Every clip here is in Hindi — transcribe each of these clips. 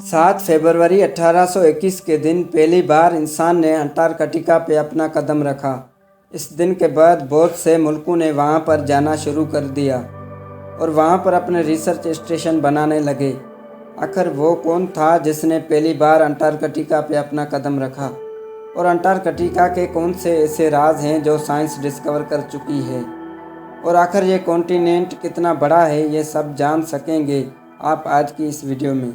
7 फरवरी 1821 के दिन पहली बार इंसान ने अंटार्कटिका पे अपना कदम रखा। इस दिन के बाद बहुत से मुल्कों ने वहाँ पर जाना शुरू कर दिया और वहाँ पर अपने रिसर्च स्टेशन बनाने लगे। आखिर वो कौन था जिसने पहली बार अंटार्कटिका पे अपना कदम रखा, और अंटार्कटिका के कौन से ऐसे राज हैं जो साइंस डिस्कवर कर चुकी है, और आखिर ये कॉन्टिनेंट कितना बड़ा है, ये सब जान सकेंगे आप आज की इस वीडियो में।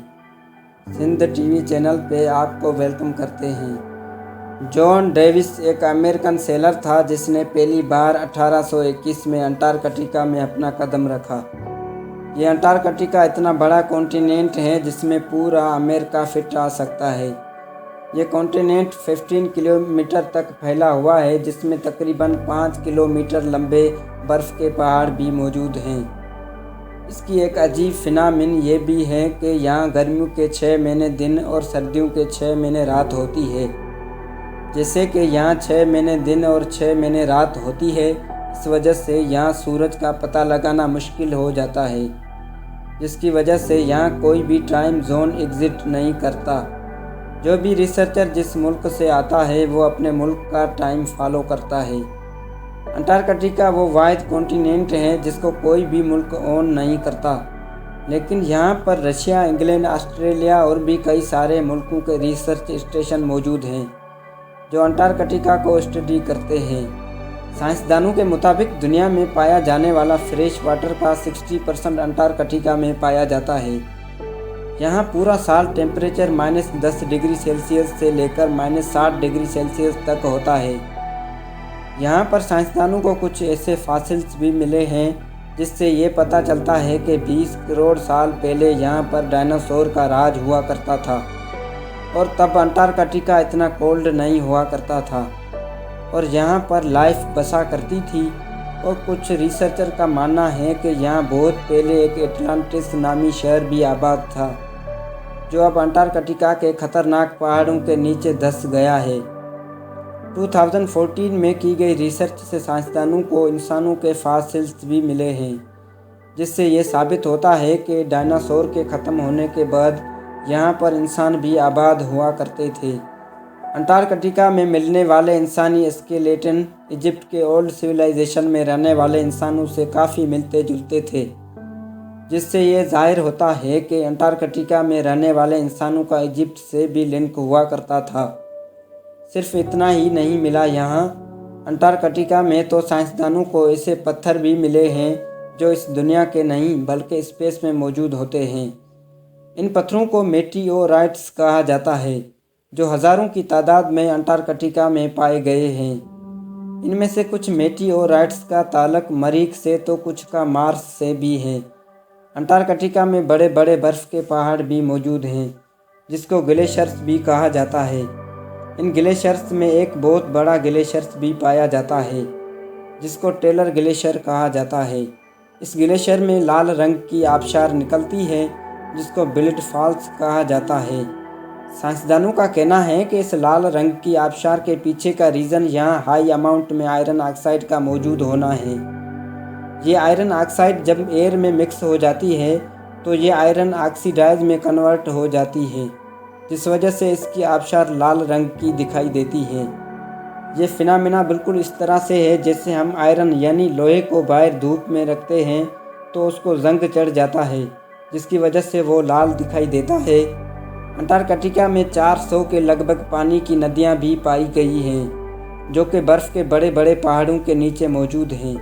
सिंध टीवी चैनल पे आपको वेलकम करते हैं। जॉन डेविस एक अमेरिकन सेलर था जिसने पहली बार 1821 में अंटार्कटिका में अपना कदम रखा। ये अंटार्कटिका इतना बड़ा कॉन्टिनेंट है जिसमें पूरा अमेरिका फिट आ सकता है। ये कॉन्टिनेंट 15 किलोमीटर तक फैला हुआ है, जिसमें तकरीबन 5 किलोमीटर लंबे बर्फ़ के पहाड़ भी मौजूद हैं। इसकी एक अजीब फिनामिन ये भी है कि यहाँ गर्मियों के 6 महीने दिन और सर्दियों के 6 महीने रात होती है। जैसे कि यहाँ 6 महीने दिन और 6 महीने रात होती है, इस वजह से यहाँ सूरज का पता लगाना मुश्किल हो जाता है, जिसकी वजह से यहाँ कोई भी टाइम जोन एग्जिस्ट नहीं करता। जो भी रिसर्चर जिस मुल्क से आता है वो अपने मुल्क का टाइम फॉलो करता है। अंटार्कटिका वो वाहिद कॉन्टिनेंट है जिसको कोई भी मुल्क ओन नहीं करता, लेकिन यहाँ पर रशिया, इंग्लैंड, ऑस्ट्रेलिया और भी कई सारे मुल्कों के रिसर्च स्टेशन मौजूद हैं जो अंटार्कटिका को स्टडी करते हैं। साइंसदानों के मुताबिक दुनिया में पाया जाने वाला फ्रेश वाटर का 60% अंटार्कटिका में पाया जाता है। यहाँ पूरा साल टेम्परेचर -10 डिग्री सेल्सियस से लेकर -60 डिग्री सेल्सियस तक होता है। यहाँ पर साइंसदानों को कुछ ऐसे फॉसिल्स भी मिले हैं जिससे ये पता चलता है कि 20 करोड़ साल पहले यहाँ पर डायनासोर का राज हुआ करता था, और तब अंटार्कटिका इतना कोल्ड नहीं हुआ करता था और यहाँ पर लाइफ बसा करती थी। और कुछ रिसर्चर का मानना है कि यहाँ बहुत पहले एक एटलांटिस नामी शहर भी आबाद था, जो अब अंटार्कटिका के खतरनाक पहाड़ों के नीचे धंस गया है। 2014 में की गई रिसर्च से साइंसदानों को इंसानों के फॉसिल्स भी मिले हैं, जिससे ये साबित होता है कि डायनासोर के ख़त्म होने के बाद यहाँ पर इंसान भी आबाद हुआ करते थे। अंटार्कटिका में मिलने वाले इंसानी स्केलेटन इजिप्ट के ओल्ड सिविलाइजेशन में रहने वाले इंसानों से काफ़ी मिलते जुलते थे, जिससे ये जाहिर होता है कि अंटार्कटिका में रहने वाले इंसानों का इजिप्ट से भी लिंक हुआ करता था। सिर्फ इतना ही नहीं मिला, यहाँ अंटार्कटिका में तो साइंसदानों को ऐसे पत्थर भी मिले हैं जो इस दुनिया के नहीं बल्कि स्पेस में मौजूद होते हैं। इन पत्थरों को मेटिओराइट्स कहा जाता है, जो हज़ारों की तादाद में अंटार्कटिका में पाए गए हैं। इनमें से कुछ मेटिओराइट्स का ताल्लुक मरीख से तो कुछ का मार्स से भी है। अंटार्कटिका में बड़े बड़े बर्फ़ के पहाड़ भी मौजूद हैं, जिसको ग्लेशियर्स भी कहा जाता है। इन ग्लेशियर्स में एक बहुत बड़ा ग्लेशियर्स भी पाया जाता है, जिसको टेलर ग्लेशियर कहा जाता है। इस ग्लेशियर में लाल रंग की आबशार निकलती है, जिसको ब्लिड फॉल्स कहा जाता है। साइंसदानों का कहना है कि इस लाल रंग की आबशार के पीछे का रीज़न यहाँ हाई अमाउंट में आयरन ऑक्साइड का मौजूद होना है। ये आयरन ऑक्साइड जब एयर में मिक्स हो जाती है तो ये आयरन ऑक्सीडाइज में कन्वर्ट हो जाती है, जिस वजह से इसकी आबशार लाल रंग की दिखाई देती है। ये फिनामिना बिल्कुल इस तरह से है जैसे हम आयरन यानी लोहे को बाहर धूप में रखते हैं तो उसको जंग चढ़ जाता है, जिसकी वजह से वो लाल दिखाई देता है। अंटार्कटिका में 400 के लगभग पानी की नदियाँ भी पाई गई हैं, जो कि बर्फ़ के बड़े बड़े पहाड़ों के नीचे मौजूद हैं।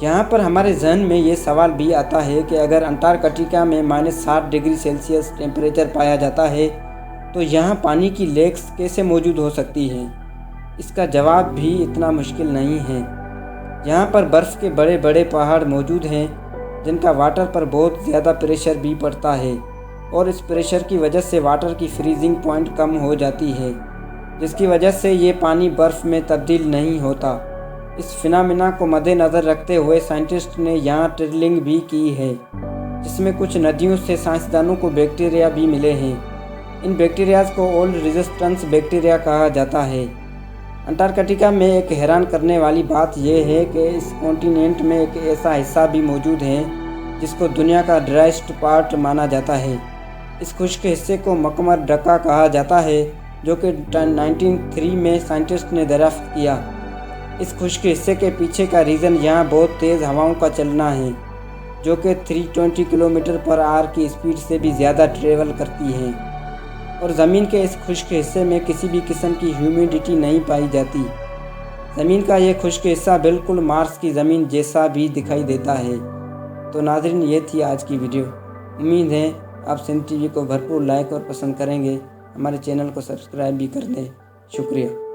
यहाँ पर हमारे जहन में ये सवाल भी आता है कि अगर अंटार्कटिका में -60 डिग्री सेल्सियस टेम्परेचर पाया जाता है तो यहाँ पानी की लेक्स कैसे मौजूद हो सकती हैं? इसका जवाब भी इतना मुश्किल नहीं है। यहाँ पर बर्फ़ के बड़े बड़े पहाड़ मौजूद हैं, जिनका वाटर पर बहुत ज़्यादा प्रेशर भी पड़ता है, और इस प्रेशर की वजह से वाटर की फ्रीजिंग पॉइंट कम हो जाती है, जिसकी वजह से ये पानी बर्फ़ में तब्दील नहीं होता। इस फिनामिना को मद्देनज़र रखते हुए साइंटिस्ट ने यहाँ ड्रिलिंग भी की है, जिसमें कुछ नदियों से साइंसदानों को बैक्टीरिया भी मिले हैं। इन बैक्टीरियाज को ओल्ड रेजिस्टेंस बैक्टीरिया कहा जाता है। अंटार्कटिका में एक हैरान करने वाली बात यह है कि इस कॉन्टिनेंट में एक ऐसा हिस्सा भी मौजूद है जिसको दुनिया का ड्राइस्ट पार्ट माना जाता है। इस खुश्क हिस्से को मकमर ढक्का कहा जाता है, जो कि 1903 में साइंटिस्ट ने दरियाफ्त किया। इस खुश्क हिस्से के पीछे का रीज़न यहाँ बहुत तेज़ हवाओं का चलना है, जो कि 320 किलोमीटर पर आवर की स्पीड से भी ज़्यादा ट्रेवल करती हैं, और ज़मीन के इस खुश्क हिस्से में किसी भी किस्म की ह्यूमिडिटी नहीं पाई जाती। ज़मीन का ये खुश्क हिस्सा बिल्कुल मार्स की ज़मीन जैसा भी दिखाई देता है। तो नाज़रीन, ये थी आज की वीडियो। उम्मीद है आप सिंध टीवी को भरपूर लाइक और पसंद करेंगे। हमारे चैनल को सब्सक्राइब भी कर दें। शुक्रिया।